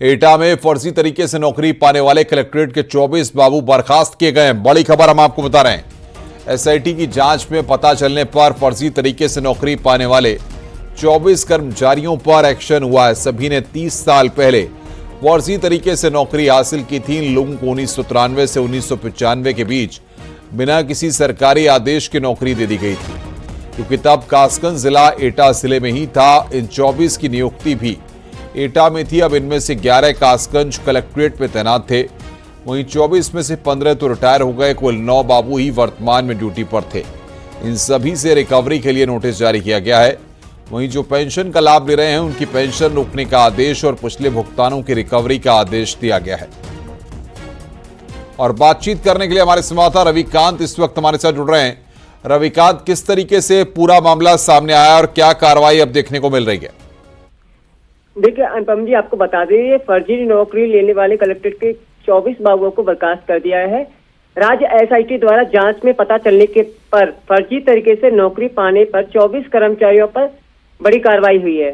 एटा में फर्जी तरीके से नौकरी पाने वाले कलेक्ट्रेट के 24 बाबू बर्खास्त किए गए हैं। बड़ी खबर हम आपको बता रहे हैं। एसआईटी की जांच में पता चलने पर फर्जी तरीके से नौकरी पाने वाले 24 कर्मचारियों पर एक्शन हुआ है। सभी ने 30 साल पहले फर्जी तरीके से नौकरी हासिल की थी। इन लोगों को 1993 से 1995 के बीच बिना किसी सरकारी आदेश की नौकरी दे दी गई थी, क्योंकि तब कासगंज जिला एटा जिले में ही था। इन 24 की नियुक्ति भी एटा में थी। अब इनमें से 11 कासगंज कलेक्ट्रेट में तैनात थे। वहीं 24 में से 15 तो रिटायर हो गए। कुल 9 बाबू ही वर्तमान में ड्यूटी पर थे। इन सभी से रिकवरी के लिए नोटिस जारी किया गया है। वहीं जो पेंशन का लाभ ले रहे हैं उनकी पेंशन रोकने का आदेश और पिछले भुगतानों की रिकवरी का आदेश दिया गया है। और बातचीत करने के लिए हमारे संवाददाता रविकांत इस वक्त हमारे साथ जुड़ रहे हैं। रविकांत, किस तरीके से पूरा मामला सामने आया और क्या कार्रवाई अब देखने को मिल रही है? देखिए अनुपम जी, आपको बता दें, फर्जी नौकरी लेने वाले कलेक्ट्रेट के 24 बाबुओं को बर्खास्त कर दिया है। राज्य एसआईटी द्वारा जांच में पता चलने के पर फर्जी तरीके से नौकरी पाने पर 24 कर्मचारियों पर बड़ी कार्रवाई हुई है।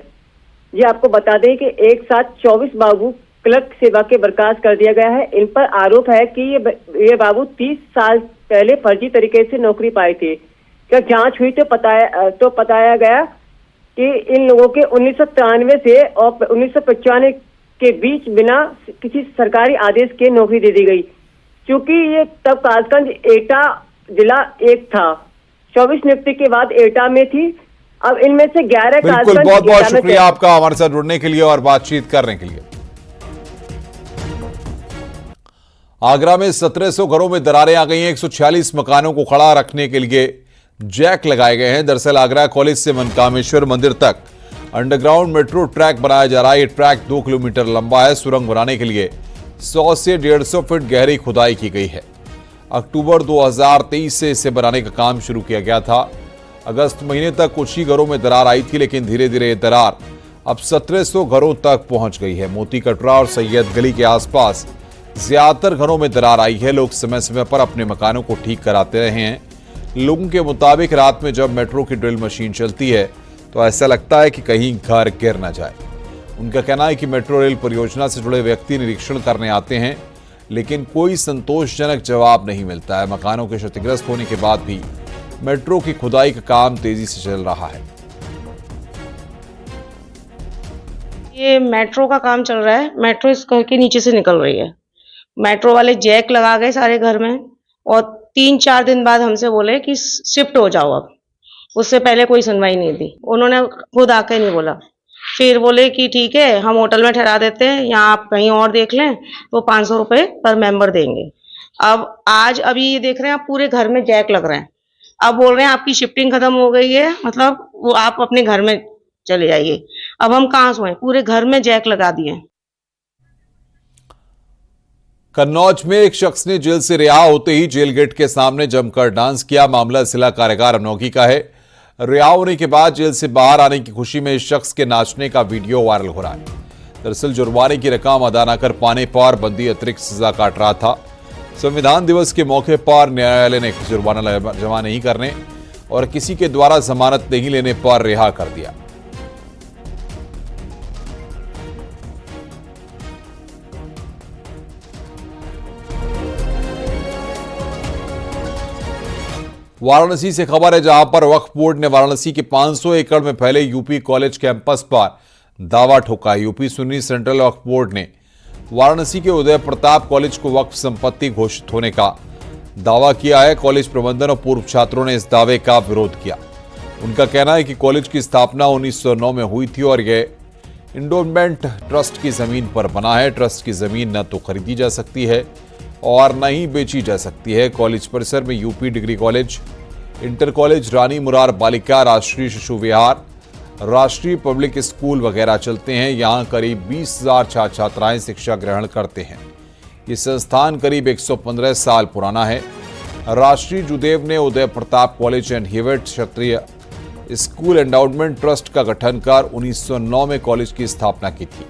ये आपको बता दें कि एक साथ 24 बाबू क्लर्क सेवा के बर्खास्त कर दिया गया है। इन पर आरोप है कि ये बाबू 30 साल पहले फर्जी तरीके से नौकरी पाए थे। जब जांच हुई तो बताया गया कि इन लोगों के 1993 से और 1995 के बीच बिना किसी सरकारी आदेश के नौकरी दे दी गई। क्योंकि ये तब कासगंज एटा जिला एक था। 24 नियुक्ति के बाद एटा में थी। अब इनमें से 11 बिल्कुल, बहुत बहुत शुक्रिया आपका हमारे साथ जुड़ने के लिए और बातचीत करने के लिए। आगरा में 1700 घरों में दरारें आ गई हैं। 146 मकानों को खड़ा रखने के लिए जैक लगाए गए हैं। दरअसल आगरा कॉलेज से मनकामेश्वर मंदिर तक अंडरग्राउंड मेट्रो ट्रैक बनाया जा रहा है। ये ट्रैक 2 किलोमीटर लंबा है। सुरंग बनाने के लिए 100 से 150 फीट गहरी खुदाई की गई है। अक्टूबर 2023 से इसे बनाने का काम शुरू किया गया था। अगस्त महीने तक कुछ ही घरों में दरार आई थी, लेकिन धीरे धीरे ये दरार अब 1700 घरों तक पहुंच गई है। मोती कटरा और सैयद गली के आसपास ज्यादातर घरों में दरार आई है। लोग समय समय पर अपने मकानों को ठीक कराते रहे हैं। लोगों के मुताबिक रात में जब मेट्रो की ड्रिल मशीन चलती है तो ऐसा लगता है कि कहीं घर गिर न जाए। उनका कहना है कि मेट्रो रेल परियोजना से जुड़े व्यक्ति निरीक्षण करने आते हैं, लेकिन कोई संतोषजनक जवाब नहीं मिलता है। मकानों के क्षतिग्रस्त होने के बाद भी मेट्रो की खुदाई का काम तेजी से चल रहा है। ये मेट्रो का काम चल रहा है। मेट्रो इस घर के नीचे से निकल रही है। मेट्रो वाले जैक लगा गए सारे घर में और 3-4 दिन बाद हमसे बोले कि शिफ्ट हो जाओ। अब उससे पहले कोई सुनवाई नहीं दी। उन्होंने खुद आके नहीं बोला। फिर बोले कि ठीक है, हम होटल में ठहरा देते हैं, यहाँ आप कहीं और देख लें, तो 500 रुपये पर मेंबर देंगे। अब आज अभी ये देख रहे हैं, आप पूरे घर में जैक लग रहे हैं। अब बोल रहे हैं आपकी शिफ्टिंग खत्म हो गई है, मतलब वो आप अपने घर में चले जाइए। अब हम कहाँ सोएं? पूरे घर में जैक लगा दिए। कन्नौज में एक शख्स ने जेल से रिहा होते ही जेल गेट के सामने जमकर डांस किया। मामला जिला कारागार अनोखी का है। रिहा होने के बाद जेल से बाहर आने की खुशी में इस शख्स के नाचने का वीडियो वायरल हो रहा है। दरअसल जुर्माने की रकम अदा न कर पाने पर बंदी अतिरिक्त सजा काट रहा था। संविधान दिवस के मौके पर न्यायालय ने जुर्माना जमा नहीं करने और किसी के द्वारा जमानत नहीं लेने पर रिहा कर दिया। वाराणसी से खबर है, जहां पर वक्फ बोर्ड ने वाराणसी के 500 एकड़ में फैले यूपी कॉलेज कैंपस पर दावा ठोका। यूपी सुन्नी सेंट्रल वक्फ बोर्ड ने वाराणसी के उदय प्रताप कॉलेज को वक्फ संपत्ति घोषित होने का दावा किया है। कॉलेज प्रबंधन और पूर्व छात्रों ने इस दावे का विरोध किया। उनका कहना है कि कॉलेज की स्थापना 1909 में हुई थी और यह इंडोमेंट ट्रस्ट की जमीन पर बना है। ट्रस्ट की जमीन न तो खरीदी जा सकती है और न ही बेची जा सकती है। कॉलेज परिसर में UP degree college, inter college, Rani Murar बालिका, राष्ट्रीय शिशु विहार, राष्ट्रीय पब्लिक स्कूल वगैरह चलते हैं। यहां करीब 20,000 छात्र छात्राएं शिक्षा ग्रहण करते हैं। ये संस्थान करीब 115 साल पुराना है। राष्ट्रीय जुदेव ने Uday Pratap college and Hewett Kshatriya school endowment trust का गठन कर 1909 में कॉलेज की स्थापना की थी।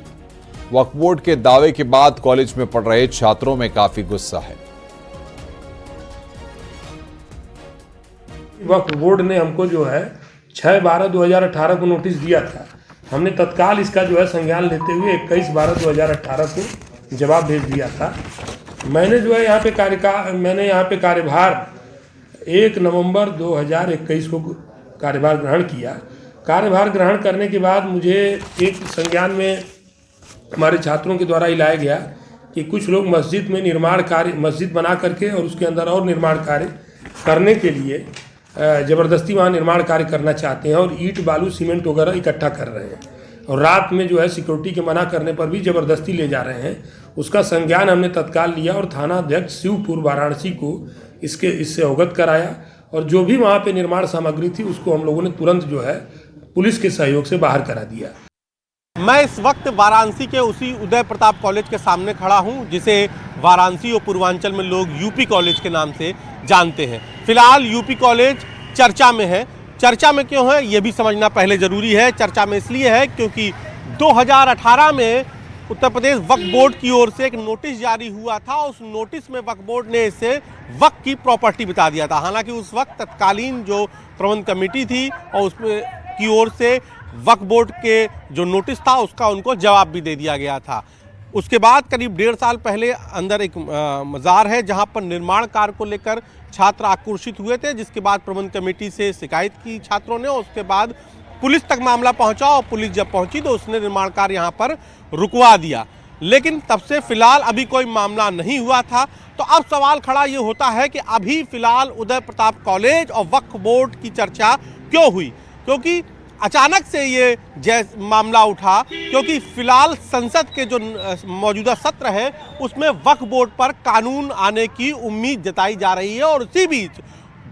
वक्फ बोर्ड के दावे के बाद कॉलेज में पढ़ रहे छात्रों में काफी गुस्सा है। वक्फ बोर्ड ने हमको जो है 6/12/2018 को नोटिस दिया था हमने तत्काल इसका जो है संज्ञान लेते हुए 21/12/2018 को जवाब भेज दिया था। मैंने जो है मैंने यहाँ पे कार्यभार 1 नवंबर 2021 को कार्यभार ग्रहण किया। कार्यभार ग्रहण करने के बाद मुझे एक संज्ञान में हमारे छात्रों के द्वारा ही लाया गया कि कुछ लोग मस्जिद में निर्माण कार्य, मस्जिद बना करके और उसके अंदर और निर्माण कार्य करने के लिए ज़बरदस्ती वहाँ निर्माण कार्य करना चाहते हैं और ईंट बालू सीमेंट वगैरह इकट्ठा कर रहे हैं और रात में जो है सिक्योरिटी के मना करने पर भी ज़बरदस्ती ले जा रहे हैं। उसका संज्ञान हमने तत्काल लिया और थाना अध्यक्ष शिवपुर वाराणसी को इससे अवगत कराया और जो भी वहाँ पे निर्माण सामग्री थी उसको हम लोगों ने तुरंत जो है पुलिस के सहयोग से बाहर करा दिया। मैं इस वक्त वाराणसी के उसी उदय प्रताप कॉलेज के सामने खड़ा हूं, जिसे वाराणसी और पूर्वांचल में लोग यूपी कॉलेज के नाम से जानते हैं। फिलहाल यूपी कॉलेज चर्चा में है। चर्चा में क्यों है ये भी समझना पहले ज़रूरी है। चर्चा में इसलिए है क्योंकि 2018 में उत्तर प्रदेश वक्फ बोर्ड की ओर से एक नोटिस जारी हुआ था। उस नोटिस में वक्फ बोर्ड ने इसे वक्फ की प्रॉपर्टी बता दिया था। हालांकि उस वक्त तत्कालीन जो प्रबंध कमेटी थी और उसमें की ओर से वक्फ बोर्ड के जो नोटिस था उसका उनको जवाब भी दे दिया गया था। उसके बाद करीब 1.5 साल पहले अंदर एक मज़ार है जहां पर निर्माण कार्य को लेकर छात्र आक्रोशित हुए थे, जिसके बाद प्रबंध कमेटी से शिकायत की छात्रों ने। उसके बाद पुलिस तक मामला पहुंचा और पुलिस जब पहुंची तो उसने निर्माण कार्य यहां पर रुकवा दिया। लेकिन तब से फिलहाल अभी कोई मामला नहीं हुआ था। तो अब सवाल खड़ा ये होता है कि अभी फिलहाल उदय प्रताप कॉलेज और वक्फ बोर्ड की चर्चा क्यों हुई, क्योंकि अचानक से ये मामला उठा, क्योंकि फिलहाल संसद के जो मौजूदा सत्र है उसमें वक्फ बोर्ड पर कानून आने की उम्मीद जताई जा रही है। और उसी बीच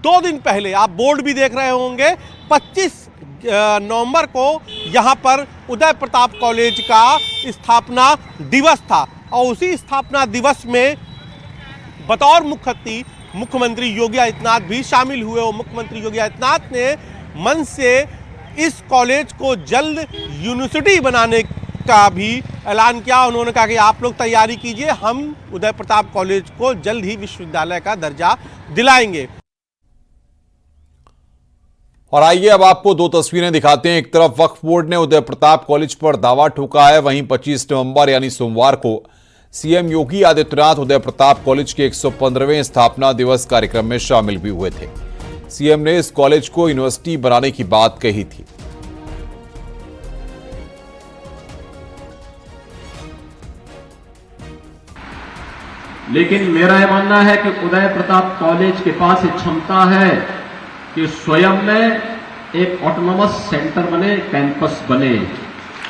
2 दिन पहले आप बोर्ड भी देख रहे होंगे 25 नवंबर को यहाँ पर उदय प्रताप कॉलेज का स्थापना दिवस था और उसी स्थापना दिवस में बतौर मुख्य अतिथि मुख्यमंत्री योगी आदित्यनाथ भी शामिल हुए और मुख्यमंत्री योगी आदित्यनाथ ने मंच से इस कॉलेज को जल्द यूनिवर्सिटी बनाने का भी ऐलान किया। उन्होंने कहा कि आप लोग तैयारी कीजिए, हम उदय प्रताप कॉलेज को जल्द ही विश्वविद्यालय का दर्जा दिलाएंगे। और आइए अब आपको 2 तस्वीरें दिखाते हैं। एक तरफ वक्फ बोर्ड ने उदय प्रताप कॉलेज पर दावा ठोका है, वहीं 25 नवंबर यानी सोमवार को सीएम योगी आदित्यनाथ उदय प्रताप कॉलेज के 115वें स्थापना दिवस कार्यक्रम में शामिल भी हुए थे। सीएम ने इस कॉलेज को यूनिवर्सिटी बनाने की बात कही थी। लेकिन मेरा यह मानना है कि उदय प्रताप कॉलेज के पास एक क्षमता है कि स्वयं में एक ऑटोनोमस सेंटर बने, कैंपस बने।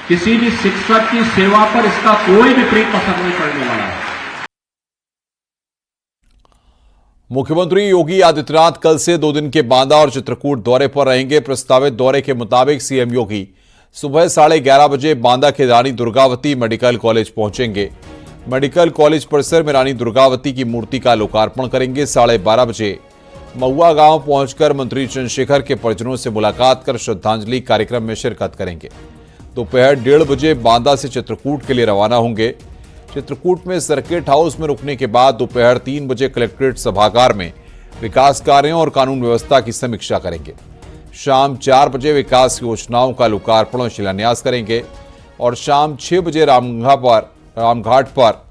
किसी भी शिक्षक की सेवा पर इसका कोई विपरीत असर नहीं पड़ने वाला है। मुख्यमंत्री योगी आदित्यनाथ कल से 2 दिन के बांदा और चित्रकूट दौरे पर रहेंगे। प्रस्तावित दौरे के मुताबिक सीएम योगी सुबह 11:30 बजे बांदा के रानी दुर्गावती मेडिकल कॉलेज पहुंचेंगे। मेडिकल कॉलेज परिसर में रानी दुर्गावती की मूर्ति का लोकार्पण करेंगे। 12:30 बजे महुआ गांव पहुंचकर मंत्री चंद्रशेखर के परिजनों से मुलाकात कर श्रद्धांजलि कार्यक्रम में शिरकत करेंगे। दोपहर 1:30 बजे बांदा से चित्रकूट के लिए रवाना होंगे। चित्रकूट में सर्किट हाउस में रुकने के बाद दोपहर 3 बजे कलेक्ट्रेट सभागार में विकास कार्यों और कानून व्यवस्था की समीक्षा करेंगे। शाम 4 बजे विकास योजनाओं का लोकार्पण और शिलान्यास करेंगे और शाम 6 बजे रामघाट पर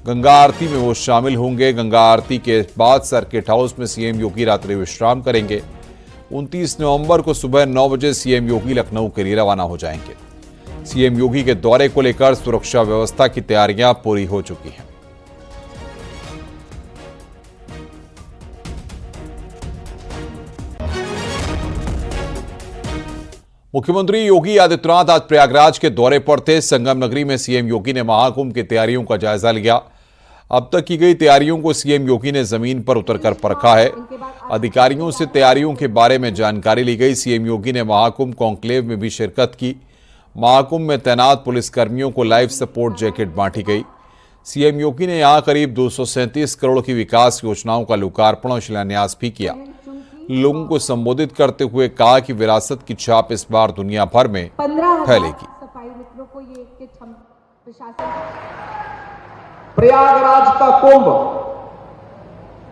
गंगा आरती में वो शामिल होंगे। गंगा आरती के बाद सर्किट हाउस में सीएम योगी रात्रि विश्राम करेंगे। 29 नवंबर को सुबह 9 बजे सीएम योगी लखनऊ के लिए रवाना हो जाएंगे। सीएम योगी के दौरे को लेकर सुरक्षा व्यवस्था की तैयारियां पूरी हो चुकी हैं। मुख्यमंत्री योगी आदित्यनाथ आज प्रयागराज के दौरे पर थे। संगम नगरी में सीएम योगी ने महाकुंभ की तैयारियों का जायजा लिया। अब तक की गई तैयारियों को सीएम योगी ने जमीन पर उतरकर परखा है। अधिकारियों से तैयारियों के बारे में जानकारी ली गई। सीएम योगी ने महाकुंभ कॉन्क्लेव में भी शिरकत की। महाकुंभ में तैनात पुलिसकर्मियों को लाइफ सपोर्ट जैकेट बांटी गई। सीएम योगी ने यहां करीब 237 करोड़ की विकास योजनाओं का लोकार्पण और शिलान्यास भी किया। लोगों को संबोधित करते हुए कहा कि विरासत की छाप इस बार दुनिया भर में फैलेगी। प्रयागराज का कुंभ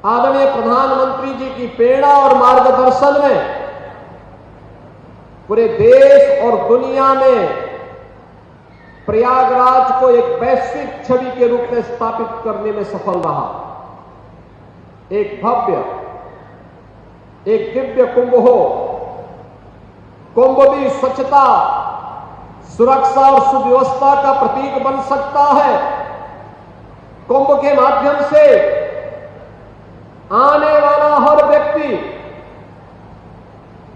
आदरणीय प्रधानमंत्री जी की प्रेरणा और मार्गदर्शन में पूरे देश और दुनिया में प्रयागराज को एक वैश्विक छवि के रूप में स्थापित करने में सफल रहा। एक भव्य, एक दिव्य कुंभ हो। कुंभ भी स्वच्छता, सुरक्षा और सुव्यवस्था का प्रतीक बन सकता है। कुंभ के माध्यम से आने वाला हर व्यक्ति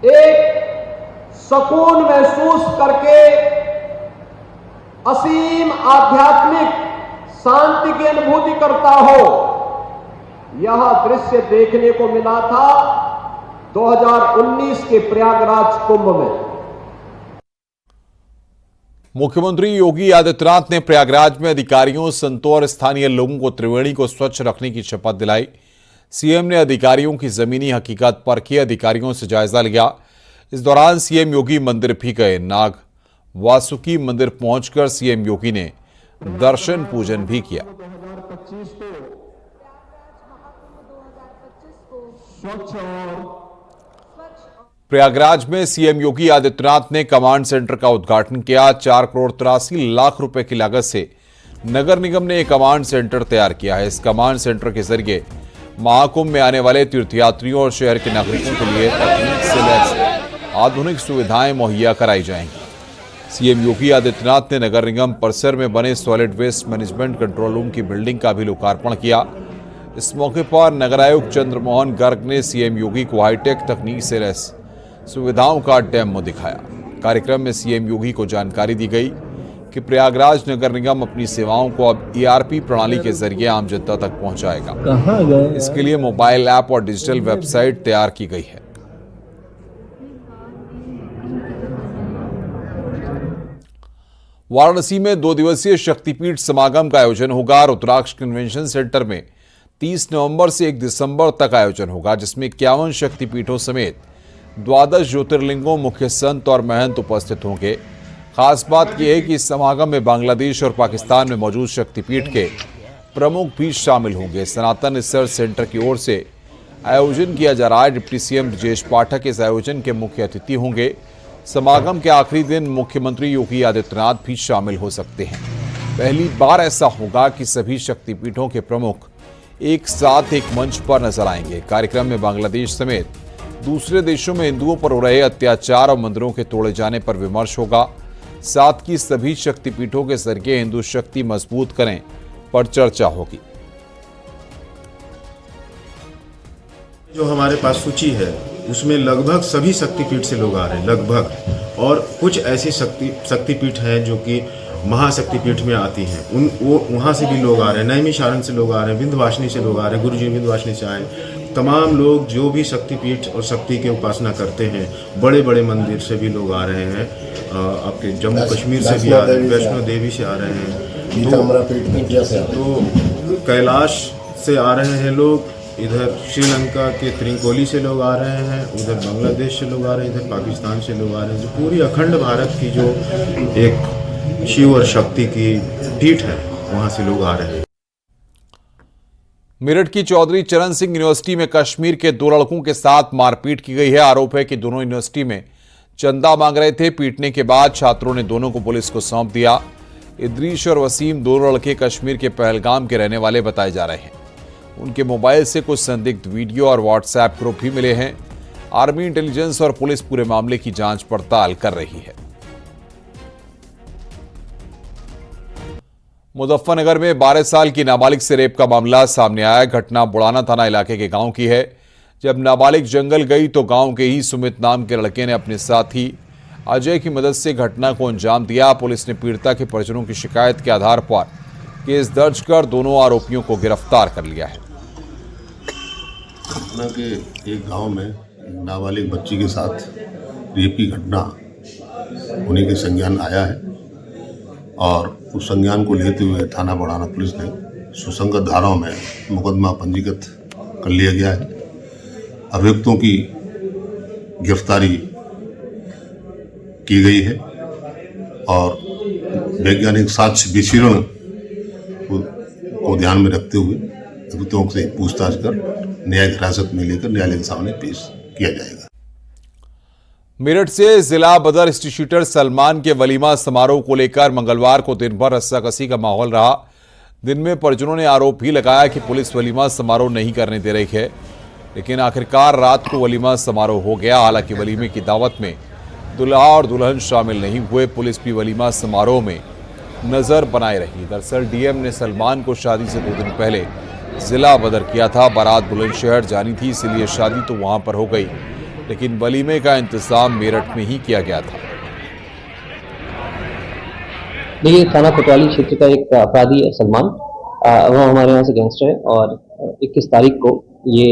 एक सुकून महसूस करके असीम आध्यात्मिक शांति की अनुभूति करता हो। यह दृश्य देखने को मिला था 2019 के प्रयागराज कुंभ में। मुख्यमंत्री योगी आदित्यनाथ ने प्रयागराज में अधिकारियों, संतों और स्थानीय लोगों को त्रिवेणी को स्वच्छ रखने की शपथ दिलाई। सीएम ने अधिकारियों की जमीनी हकीकत परखी, अधिकारियों से जायजा लिया। इस दौरान सीएम योगी मंदिर भी गए। नाग वासुकी मंदिर पहुंचकर सीएम योगी ने दर्शन पूजन भी किया। प्रयागराज में सीएम योगी आदित्यनाथ ने कमांड सेंटर का उद्घाटन किया। 4 करोड़ 83 लाख रुपए की लागत से नगर निगम ने एक कमांड सेंटर तैयार किया है। इस कमांड सेंटर के जरिए महाकुंभ में आने वाले तीर्थयात्रियों और शहर के नागरिकों के लिए तकनीक से लैस आधुनिक सुविधाएं मुहैया कराई जाएंगी। सीएम योगी आदित्यनाथ ने नगर निगम परिसर में बने solid waste management control room की बिल्डिंग का भी लोकार्पण किया। इस मौके पर नगर आयुक्त चंद्रमोहन गर्ग ने सीएम योगी को हाईटेक तकनीक से लैस सुविधाओं का डेमो दिखाया। कार्यक्रम में सीएम योगी को जानकारी दी गई कि प्रयागराज नगर निगम अपनी सेवाओं को अब ERP प्रणाली के जरिए आम जनता तक पहुंचाएगा। इसके लिए मोबाइल ऐप और डिजिटल वेबसाइट तैयार की गई है। वाराणसी में 2 दिवसीय शक्तिपीठ समागम का आयोजन होगा। रुद्राक्ष कन्वेंशन सेंटर में 30 नवंबर से 1 दिसंबर तक आयोजन होगा, जिसमें 51 शक्तिपीठों समेत 12 ज्योतिर्लिंगों, मुख्य संत और महंत उपस्थित होंगे। खास बात यह है कि इस समागम में बांग्लादेश और पाकिस्तान में मौजूद शक्तिपीठ के प्रमुख भी शामिल होंगे। सनातन रिसर्च सेंटर की ओर से आयोजन किया जा रहा है। डिप्टी सीएम ब्रजेश पाठक इस आयोजन के मुख्य अतिथि होंगे। समागम के आखिरी दिन मुख्यमंत्री योगी आदित्यनाथ भी शामिल हो सकते हैं। पहली बार ऐसा होगा कि सभी शक्तिपीठों के प्रमुख एक साथ एक मंच पर नजर आएंगे। कार्यक्रम में बांग्लादेश समेत दूसरे देशों में हिंदुओं पर हो रहे अत्याचार और मंदिरों के तोड़े जाने पर विमर्श होगा। साथ ही सभी शक्तिपीठों के जरिए हिंदू शक्ति मजबूत करें पर चर्चा होगी। जो हमारे पास सूची है उसमें लगभग सभी शक्तिपीठ से लोग आ रहे हैं, लगभग, और कुछ ऐसी शक्तिपीठ हैं जो कि महाशक्तिपीठ में आती हैं, वो वहाँ से भी लोग आ रहे हैं। नैमिषारण्य से लोग आ रहे हैं, विंध्यवासिनी से लोग आ रहे हैं, गुरुजी विंध्यवासिनी से आए। तमाम लोग जो भी शक्तिपीठ और शक्ति की उपासना करते हैं, बड़े बड़े मंदिर से भी लोग आ रहे हैं। आपके जम्मू कश्मीर से भी आ रहे हैं, वैष्णो देवी से आ रहे हैं, तो कैलाश से आ रहे हैं लोग। इधर श्रीलंका के त्रिकोली से लोग आ रहे हैं, उधर बांग्लादेश से लोग आ रहे हैं, इधर पाकिस्तान से लोग आ रहे हैं। जो पूरी अखंड भारत की जो एक शिव और शक्ति की पीठ है, वहां से लोग आ रहे हैं। मेरठ की चौधरी चरण सिंह यूनिवर्सिटी में कश्मीर के 2 लड़कों के साथ मारपीट की गई है। आरोप है कि दोनों यूनिवर्सिटी में चंदा मांग रहे थे। पीटने के बाद छात्रों ने दोनों को पुलिस को सौंप दिया। इद्रीश और वसीम, दोनों लड़के कश्मीर के पहलगाम के रहने वाले बताए जा रहे हैं। उनके मोबाइल से कुछ संदिग्ध वीडियो और व्हाट्सएप ग्रुप भी मिले हैं। आर्मी, इंटेलिजेंस और पुलिस पूरे मामले की जांच पड़ताल कर रही है। मुजफ्फरनगर में 12 साल की नाबालिग से रेप का मामला सामने आया। घटना बुड़ाना थाना इलाके के गांव की है। जब नाबालिग जंगल गई तो गांव के ही सुमित नाम के लड़के ने अपने साथी अजय की मदद से घटना को अंजाम दिया। पुलिस ने पीड़िता के परिजनों की शिकायत के आधार पर केस दर्ज कर दोनों आरोपियों को गिरफ्तार कर लिया है। घटना के एक गांव में नाबालिग बच्ची के साथ रेप की घटना होने के संज्ञान आया है और उस संज्ञान को लेते हुए थाना बुड़ाना पुलिस ने सुसंगत धाराओं में मुकदमा पंजीकृत कर लिया गया है। अभियुक्तों की गिरफ्तारी की गई है और वैज्ञानिक साक्ष्य विचरण को ध्यान में रखते हुए अभियुक्तों से पूछताछ कर न्यायिक हिरासत में लेकर न्यायालय के सामने पेश किया जाएगा। मेरठ से जिला बदर इंस्टीट्यूटर सलमान के वलीमा समारोह को लेकर मंगलवार को दिन भर रस्साकसी का माहौल रहा। दिन में परिजनों ने आरोप भी लगाया कि पुलिस वलीमा समारोह नहीं करने दे रही है, लेकिन आखिरकार रात को वलीमा समारोह हो गया। हालांकि वलीमे की दावत में दुल्हा और दुल्हन शामिल नहीं हुए। पुलिस भी वलीमा समारोह में नजर बनाए रही। दरअसल डीएम ने सलमान को शादी से 2 दिन पहले जिला बदर किया था। बारात बुलंदशहर जानी थी, इसलिए शादी तो वहां पर हो गई, लेकिन वलीमे का इंतजाम मेरठ में ही किया गया था। देखिए, थाना कोतवाली क्षेत्र का एक अपराधी है सलमान, वो हमारे यहाँ से गैंगस्टर है और 21 तारीख को ये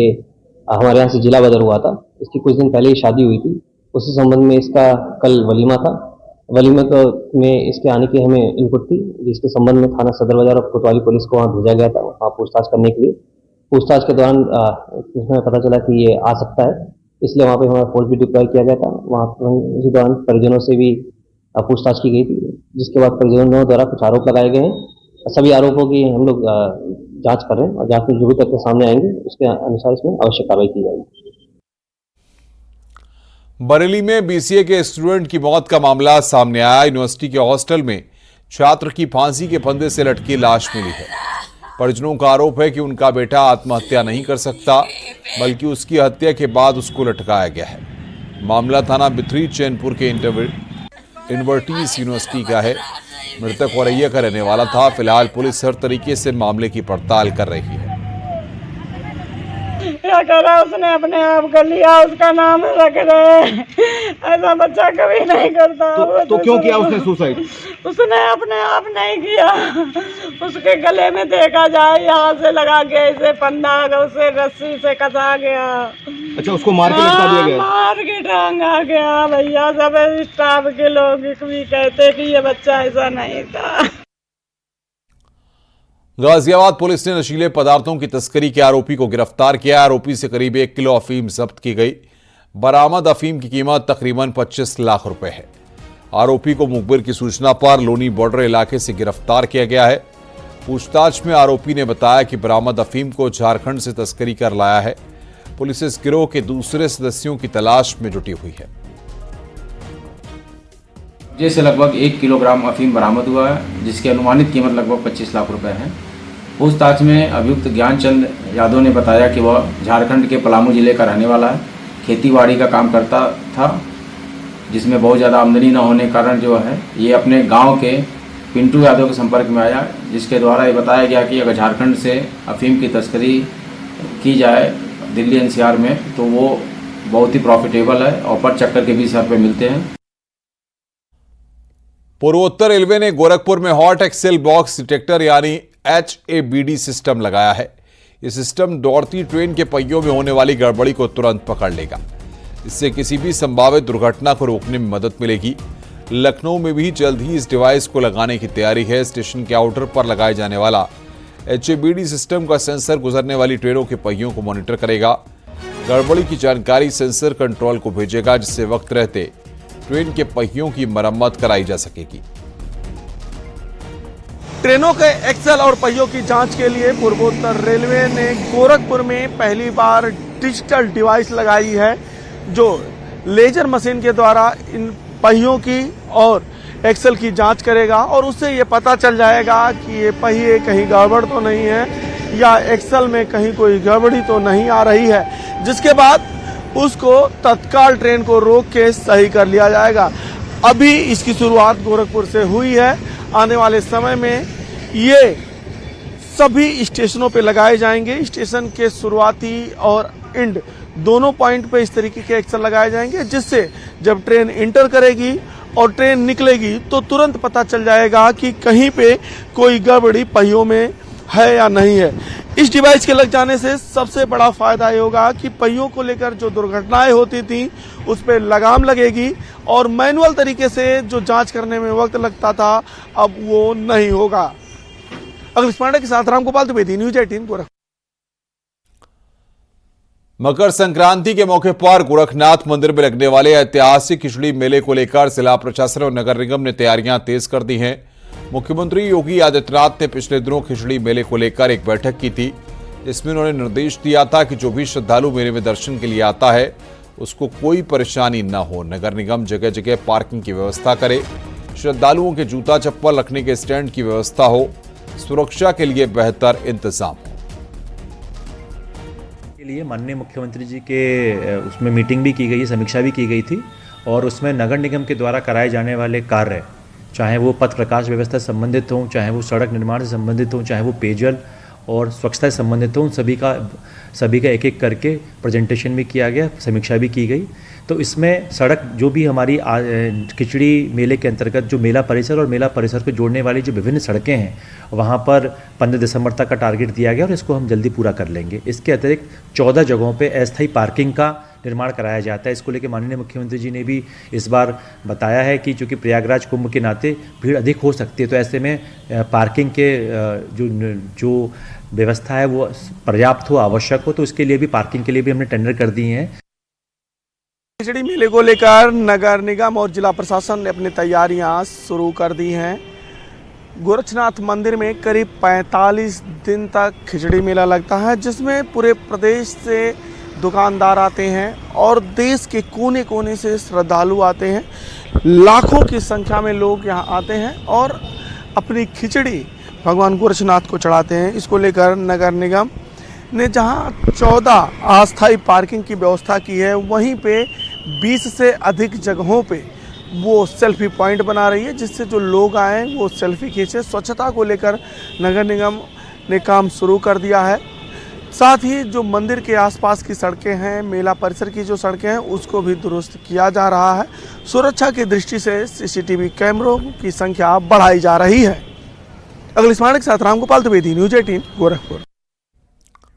हमारे यहाँ से जिला बदर हुआ था। इसकी कुछ दिन पहले ही शादी हुई थी। उसी संबंध में इसका कल वलीमा था। वलीमा में इसके आने की हमें इनपुट थी, जिसके संबंध में थाना सदर बाजार और कोतवाली पुलिस को वहाँ भेजा गया था, वहाँ पूछताछ करने के लिए। पूछताछ के दौरान इसमें पता चला कि ये आ सकता है, इसलिए वहाँ पे हमारा फोर्स भी डिप्लॉय किया गया था। वहाँ उसी दौरान परिजनों से भी पूछताछ की गई थी, जिसके बाद परिजनों द्वारा कुछ आरोप लगाए गए हैं। सभी आरोपों की हम लोग जांच कर रहे हैं और जांच में जो भी तथ्य सामने आएंगे उसके अनुसार इसमें आवश्यक कार्रवाई की जाएगी। बरेली में बीसीए के स्टूडेंट की मौत का मामला सामने आया। यूनिवर्सिटी के हॉस्टल में छात्र की फांसी के फंदे से लटकी लाश मिली है। परिजनों का आरोप है कि उनका बेटा आत्महत्या नहीं कर सकता, बल्कि उसकी हत्या के बाद उसको लटकाया गया है। मामला थाना बिथरी चैनपुर के इनवर्टीज यूनिवर्सिटी का है। मृतक औरैया का रहने वाला था। फिलहाल पुलिस हर तरीके से मामले की पड़ताल कर रही है। क्या करा उसने, अपने आप कर लिया, उसका नाम रख रहे। ऐसा बच्चा कभी नहीं करता। तो क्यों किया उसने सुसाइड? उसने अपने आप नहीं किया। उसके गले में देखा जाए यहाँ से लगा के ऐसे फंदा, उसे रस्सी से कसा गया। अच्छा, उसको मार के लटका दिया गया? मार के टांगा गया भैया। सब स्टाफ के लोग भी कहते कि ये बच्चा ऐसा नहीं था। गाजियाबाद पुलिस ने नशीले पदार्थों की तस्करी के आरोपी को गिरफ्तार किया। आरोपी से करीब 1 किलो अफीम जब्त की गई। बरामद अफीम की कीमत तकरीबन 25 लाख रुपए है। आरोपी को मुखबिर की सूचना पर लोनी बॉर्डर इलाके से गिरफ्तार किया गया है। पूछताछ में आरोपी ने बताया कि बरामद अफीम को झारखंड से तस्करी कर लाया है। पुलिस इस गिरोह के दूसरे सदस्यों की तलाश में जुटी हुई है। जैसे लगभग 1 किलोग्राम अफीम बरामद हुआ है, जिसकी अनुमानित कीमत लगभग 25 लाख रुपए है। पूछताछ में अभियुक्त ज्ञानचंद यादव ने बताया कि वह झारखंड के पलामू जिले का रहने वाला है। खेतीबाड़ी का काम करता था, जिसमें बहुत ज़्यादा आमदनी न होने के कारण जो है ये अपने गांव के पिंटू यादव के संपर्क में आया, जिसके द्वारा ये बताया गया कि अगर झारखंड से अफीम की तस्करी की जाए दिल्ली एनसीआर में तो वो बहुत ही प्रॉफिटेबल है और पर चक्कर के 20,000 रुपये मिलते हैं। पूर्वोत्तर रेलवे ने गोरखपुर में हॉट एक्सेल बॉक्स डिटेक्टर यानी HABD सिस्टम लगाया है। यह सिस्टम दौड़ती ट्रेन के पहियों में होने वाली गड़बड़ी को तुरंत पकड़ लेगा। इससे किसी भी संभावित दुर्घटना को रोकने में मदद मिलेगी। लखनऊ में भी जल्द ही इस डिवाइस को लगाने की तैयारी है। स्टेशन के आउटर पर लगाए जाने वाला HABD सिस्टम का सेंसर गुजरने वाली ट्रेनों के पहियों को मॉनिटर करेगा। गड़बड़ी की जानकारी सेंसर कंट्रोल को भेजेगा, जिससे वक्त रहते ट्रेन के पहियों की मरम्मत कराई जा सकेगी। ट्रेनों के एक्सल और पहियों की जांच के लिए पूर्वोत्तर रेलवे ने गोरखपुर में पहली बार डिजिटल डिवाइस लगाई है, जो लेजर मशीन के द्वारा इन पहियों की और एक्सल की जांच करेगा और उससे ये पता चल जाएगा कि ये पहिए कहीं गड़बड़ तो नहीं है या एक्सल में कहीं कोई गड़बड़ी तो नहीं आ रही है, जिसके बाद उसको तत्काल ट्रेन को रोक के सही कर लिया जाएगा। अभी इसकी शुरुआत गोरखपुर से हुई है। आने वाले समय में ये सभी स्टेशनों पे लगाए जाएंगे। स्टेशन के शुरुआती और एंड दोनों पॉइंट पे इस तरीके के एक्सल लगाए जाएंगे, जिससे जब ट्रेन इंटर करेगी और ट्रेन निकलेगी तो तुरंत पता चल जाएगा कि कहीं पे कोई गड़बड़ी पहियों में है या नहीं है। इस डिवाइस के लग जाने से सबसे बड़ा फायदा ये होगा कि पहियों को लेकर जो दुर्घटनाएं होती थी उस पर लगाम लगेगी और मैनुअल तरीके से जो जांच करने में वक्त लगता था अब वो नहीं होगा। अखिलेश पांडे के साथ रामगोपाल द्विवेदी, न्यूज 18 गोरखपुर। मकर संक्रांति के मौके पर गोरखनाथ मंदिर में लगने वाले ऐतिहासिक खिचड़ी मेले को लेकर जिला प्रशासन और नगर निगम ने तैयारियां तेज कर दी हैं। मुख्यमंत्री योगी आदित्यनाथ ने पिछले दिनों खिचड़ी मेले को लेकर एक बैठक की थी, जिसमें उन्होंने निर्देश दिया था कि जो भी श्रद्धालु मेले में दर्शन के लिए आता है उसको कोई परेशानी न हो। नगर निगम जगह जगह पार्किंग की व्यवस्था करे, श्रद्धालुओं के जूता चप्पल रखने के स्टैंड की व्यवस्था हो, सुरक्षा के लिए बेहतर इंतजाम हो। के लिए माननीय मुख्यमंत्री जी के उसमें मीटिंग भी की गई, समीक्षा भी की गई थी और उसमें नगर निगम के द्वारा कराए जाने वाले कार्य, चाहे वो पथ प्रकाश व्यवस्था से संबंधित हों, चाहे वो सड़क निर्माण से संबंधित हों, चाहे वो पेयजल और स्वच्छता से संबंधित हों, उन सभी का एक एक करके प्रेजेंटेशन भी किया गया, समीक्षा भी की गई। तो इसमें सड़क जो भी हमारी खिचड़ी मेले के अंतर्गत जो मेला परिसर और मेला परिसर को जोड़ने वाली जो विभिन्न सड़कें हैं, वहाँ पर 15 दिसंबर तक का टारगेट दिया गया और इसको हम जल्दी पूरा कर लेंगे। इसके अतिरिक्त 14 जगहों पे अस्थायी पार्किंग का निर्माण कराया जाता है। इसको लेकर माननीय मुख्यमंत्री जी ने भी इस बार बताया है कि चूँकि प्रयागराज कुंभ के नाते भीड़ अधिक हो सकती है, तो ऐसे में पार्किंग के जो व्यवस्था है वो पर्याप्त हो, आवश्यक हो, तो इसके लिए भी पार्किंग के लिए भी हमने टेंडर कर दिए हैं। खिचड़ी मेले को लेकर नगर निगम और जिला प्रशासन ने अपनी तैयारियां शुरू कर दी हैं। गोरक्षनाथ मंदिर में करीब 45 दिन तक खिचड़ी मेला लगता है, जिसमें पूरे प्रदेश से दुकानदार आते हैं और देश के कोने कोने से श्रद्धालु आते हैं। लाखों की संख्या में लोग यहाँ आते हैं और अपनी खिचड़ी भगवान गोरक्षनाथ को चढ़ाते हैं। इसको लेकर नगर निगम ने जहाँ 14 अस्थायी पार्किंग की व्यवस्था की है, वहीं पे 20 से अधिक जगहों पे वो सेल्फी पॉइंट बना रही है, जिससे जो लोग आए वो सेल्फी खींचे। स्वच्छता को लेकर नगर निगम ने काम शुरू कर दिया है। साथ ही जो मंदिर के आसपास की सड़कें हैं, मेला परिसर की जो सड़कें हैं, उसको भी दुरुस्त किया जा रहा है। सुरक्षा की दृष्टि से CCTV कैमरों की संख्या बढ़ाई जा रही है। अगली स्मारक के साथ रामगोपाल द्विवेदी, न्यूज़ 18 गोरखपुर।